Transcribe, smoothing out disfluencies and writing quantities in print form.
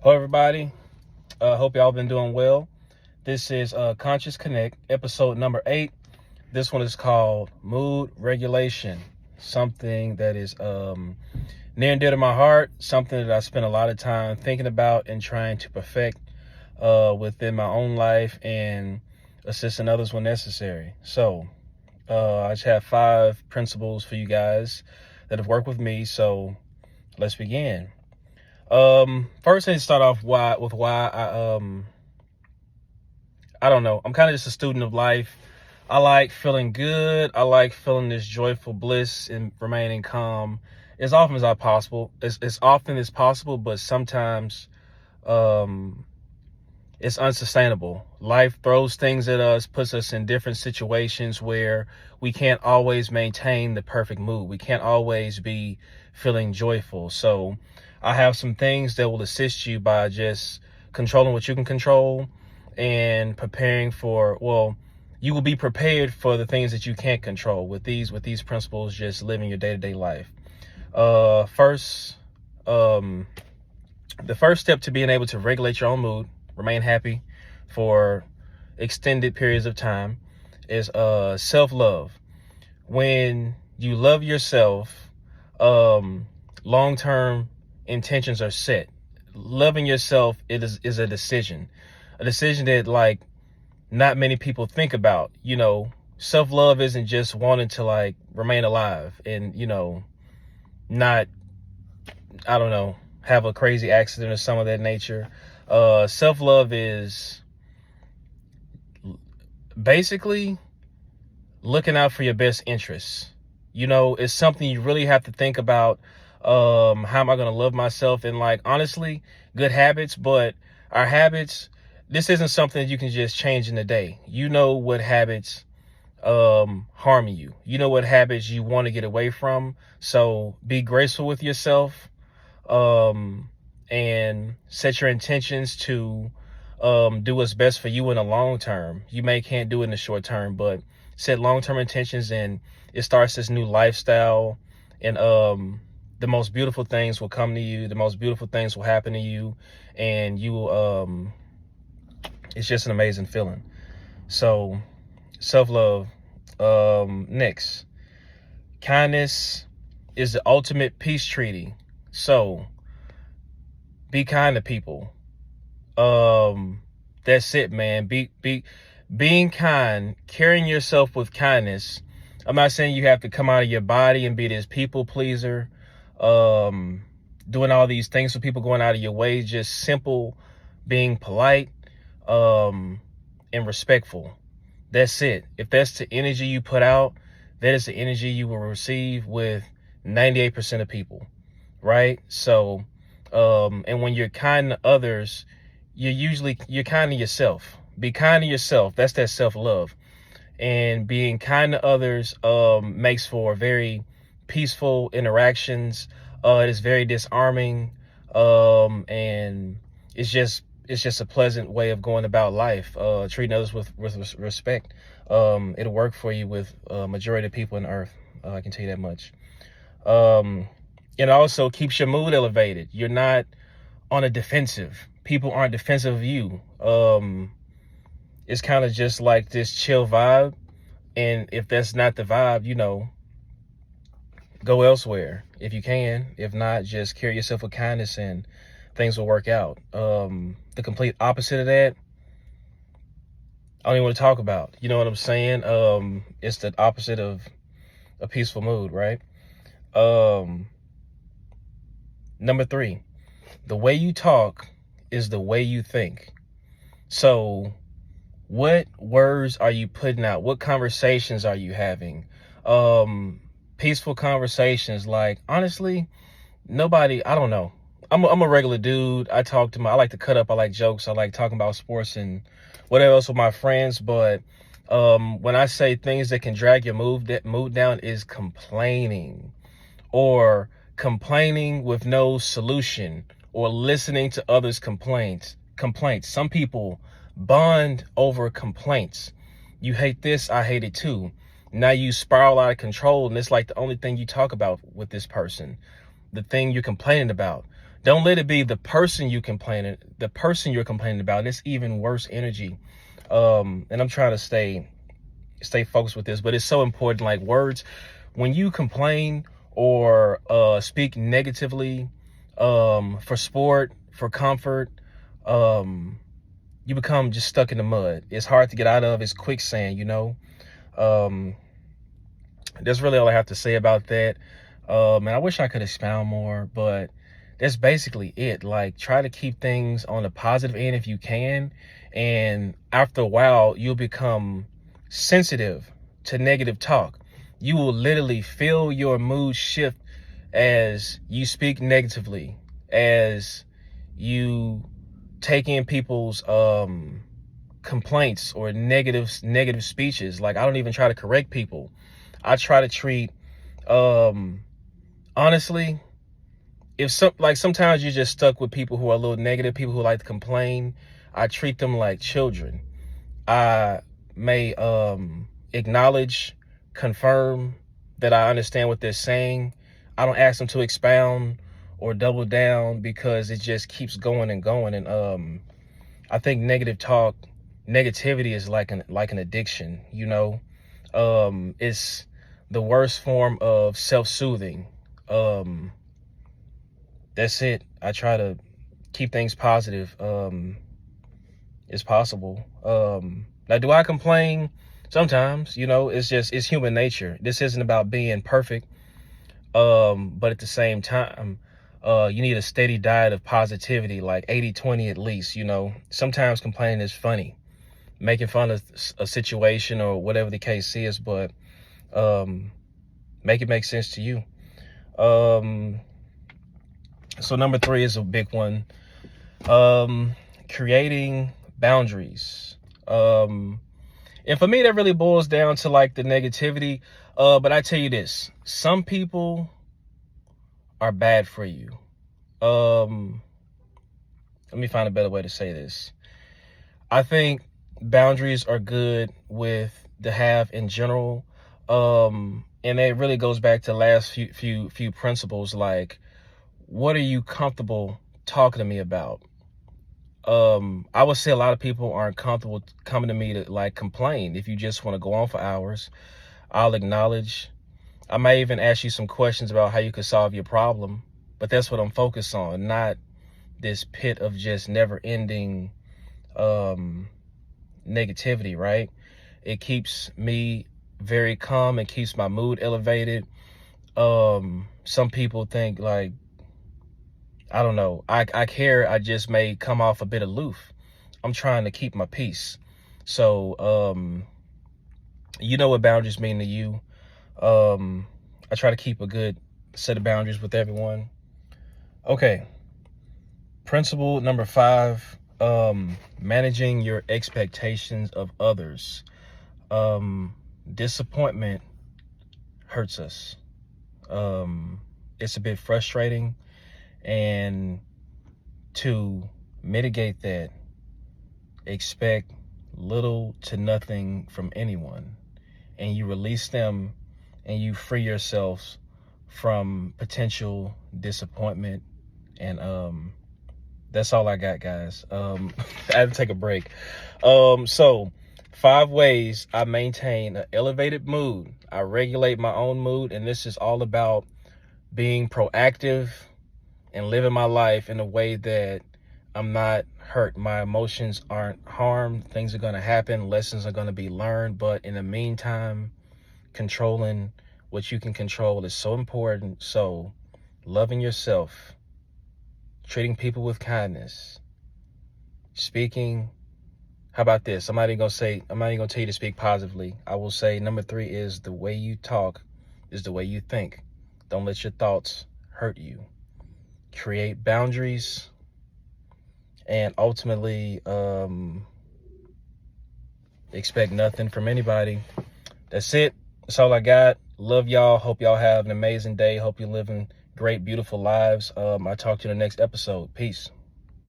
Hello, everybody. Hope y'all been doing well. This is Conscious Connect, episode number 8. This one is called Mood Regulation, something that is near and dear to my heart, something that I spend a lot of time thinking about and trying to perfect within my own life and assisting others when necessary. So I just have 5 principles for you guys that have worked with me. So let's begin. First, I need to start off why I don't know. I'm kind of just a student of life. I like feeling good. I like feeling this joyful bliss and remaining calm as often as possible. As often as possible, but sometimes it's unsustainable. Life throws things at us, puts us in different situations where we can't always maintain the perfect mood. We can't always be feeling joyful. So I have some things that will assist you by just controlling what you can control and preparing for, you will be prepared for the things that you can't control with these principles, just living your day-to-day life. First, the first step to being able to regulate your own mood, remain happy for extended periods of time, is self-love. When you love yourself, long-term intentions are set. Loving yourself is a decision that like not many people think about. Self-love isn't just wanting to like remain alive and not, I don't know, have a crazy accident or some of that nature. Self-love is basically looking out for your best interests. It's something you really have to think about. How am I going to love myself? And like, honestly, good habits, but our habits, this isn't something that you can just change in a day. You know what habits harm you. You know what habits you want to get away from. So be graceful with yourself, and set your intentions to do what's best for you in the long term. You can't do it in the short term, but set long-term intentions, and it starts this new lifestyle. And the most beautiful things will come to you. The most beautiful things will happen to you, and you will. It's just an amazing feeling. So, self-love. Next, kindness is the ultimate peace treaty. So, be kind to people. That's it, man. Being kind, carrying yourself with kindness. I'm not saying you have to come out of your body and be this people pleaser, doing all these things for people, going out of your way. Just simple, being polite, and respectful. That's it. If that's the energy you put out, that is the energy you will receive with 98% of people, right? So, and when you're kind to others, you're kind to yourself. Be kind to yourself. That's that self-love. And being kind to others makes for very peaceful interactions. It is very disarming, and it's just a pleasant way of going about life. Treating others with respect. It'll work for you with majority of people on earth. I can tell you that much. It also keeps your mood elevated. You're not on a defensive. People aren't defensive of you. It's kind of just like this chill vibe. And if that's not the vibe, go elsewhere if you can. If not, just carry yourself with kindness and things will work out. The complete opposite of that, I don't even want to talk about. You know what I'm saying? It's the opposite of a peaceful mood, right? Number 3, the way you talk is the way you think. So what words are you putting out? What conversations are you having? Peaceful conversations. Like, honestly, I don't know. I'm a regular dude. I like to cut up. I like jokes. I like talking about sports and whatever else with my friends. But when I say things that can drag your mood down, is complaining, or complaining with no solution, or listening to others' complaints. Some people bond over complaints. You hate this, I hate it too. Now you spiral out of control, and it's like the only thing you talk about with this person, the thing you're complaining about. Don't let it be the person you're complaining about. It's even worse energy. And I'm trying to stay focused with this, but it's so important. Like, words, when you complain or speak negatively, for sport, for comfort, you become just stuck in the mud. It's hard to get out of. It's quicksand, you know. That's really all I have to say about that. And I wish I could expound more, but that's basically it. Like, try to keep things on the positive end if you can. And after a while, you'll become sensitive to negative talk. You will literally feel your mood shift as you speak negatively, as you take in people's complaints or negative speeches. Like, I don't even try to correct people. I try to treat, honestly, sometimes you're just stuck with people who are a little negative, people who like to complain. I treat them like children. I may acknowledge, confirm that I understand what they're saying. I don't ask them to expound or double down, because it just keeps going and going. And I think negativity is like an addiction, you know. It's the worst form of self-soothing. That's it. I try to keep things positive as possible. Now, do I complain? Sometimes, you know. It's human nature. This isn't about being perfect. But at the same time, you need a steady diet of positivity, like 80-20 at least, you know. Sometimes complaining is funny, making fun of a situation or whatever the case is, but make it make sense to you. So number 3 is a big one. Creating boundaries. And for me, that really boils down to like the negativity. But I tell you this, some people are bad for you. Let me find a better way to say this. I think boundaries are good to have in general. And it really goes back to the last few principles. Like, what are you comfortable talking to me about? I would say a lot of people aren't comfortable coming to me to like complain. If you just want to go on for hours, I'll acknowledge. I may even ask you some questions about how you could solve your problem, but that's what I'm focused on, not this pit of just never ending negativity, right? It keeps me very calm. It keeps my mood elevated. Some people think like, I don't know, I care. I just may come off a bit aloof. I'm trying to keep my peace. So, you know what boundaries mean to you. I try to keep a good set of boundaries with everyone. Okay. Principle number 5, managing your expectations of others. Disappointment hurts us. It's a bit frustrating. And to mitigate that, expect little to nothing from anyone, and you release them and you free yourselves from potential disappointment. And that's all I got, guys. I had to take a break. So 5 ways I maintain an elevated mood. I regulate my own mood, and this is all about being proactive and living my life in a way that I'm not hurt. My emotions aren't harmed. Things are going to happen. Lessons are going to be learned. But in the meantime, controlling what you can control is so important. So loving yourself, treating people with kindness, speaking. How about this? I'm not even going to tell you to speak positively. I will say number 3 is the way you talk is the way you think. Don't let your thoughts hurt you. Create boundaries, and ultimately expect nothing from anybody. That's it. That's all I got. Love y'all. Hope y'all have an amazing day. Hope you're living great, beautiful lives. I'll talk to you in the next episode. Peace.